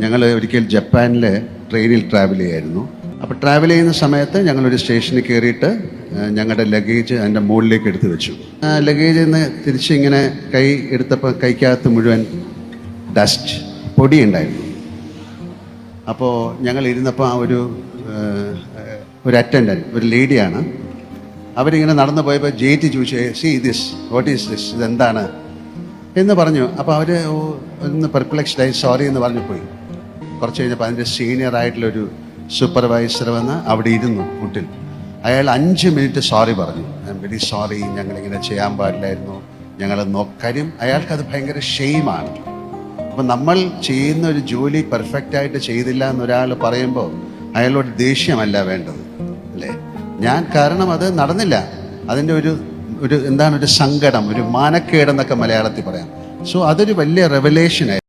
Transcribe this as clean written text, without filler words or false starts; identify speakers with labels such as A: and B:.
A: ഞങ്ങൾ ഒരിക്കൽ ജപ്പാനിൽ ട്രെയിനിൽ ട്രാവൽ ചെയ്യായിരുന്നു. അപ്പോൾ ട്രാവൽ ചെയ്യുന്ന സമയത്ത് ഞങ്ങളൊരു സ്റ്റേഷനിൽ കയറിയിട്ട് ഞങ്ങളുടെ ലഗേജ് അതിൻ്റെ മുകളിലേക്ക് എടുത്ത് വെച്ചു. ലഗേജിൽ നിന്ന് തിരിച്ച് ഇങ്ങനെ കൈ എടുത്തപ്പോൾ കൈക്കകത്ത് മുഴുവൻ ഡസ്റ്റ് പൊടി ഉണ്ടായിരുന്നു. അപ്പോൾ ഞങ്ങൾ ഇരുന്നപ്പോൾ ആ ഒരു അറ്റൻഡൻറ്റ്, ഒരു ലേഡിയാണ്, അവരിങ്ങനെ നടന്നു പോയപ്പോൾ ജേറ്റി ചോദിച്ചു, see this, what is this, ഇതെന്താണ് എന്ന് പറഞ്ഞു. അപ്പോൾ അവർ ഒന്ന് പെർപ്ലക്സ്ഡായി സോറി എന്ന് പറഞ്ഞു പോയി. കുറച്ച് കഴിഞ്ഞപ്പോൾ അതിൻ്റെ സീനിയർ ആയിട്ടുള്ളൊരു സൂപ്പർവൈസർ വന്ന് അവിടെ ഇരുന്നു മുട്ടിൽ. അയാൾ 5 മിനിറ്റ് സോറി പറഞ്ഞു. ഐ എം വെരി സോറി, ഞങ്ങളിങ്ങനെ ചെയ്യാൻ പാടില്ലായിരുന്നു, ഞങ്ങൾ കാര്യം അയാൾക്കത് ഭയങ്കര ഷെയിമാണ്. അപ്പം നമ്മൾ ചെയ്യുന്ന ഒരു ജോലി പെർഫെക്റ്റായിട്ട് ചെയ്തില്ല എന്നൊരാൾ പറയുമ്പോൾ അയാളോട് ദേഷ്യമല്ല വേണ്ടത്, അല്ലേ? കാരണം അത് നടന്നില്ല, അതിൻ്റെ ഒരു എന്താണ്, ഒരു സങ്കടം, ഒരു മാനക്കേടെന്നൊക്കെ മലയാളത്തിൽ പറയാം. സോ അതൊരു വലിയ റെവലേഷനായിരുന്നു.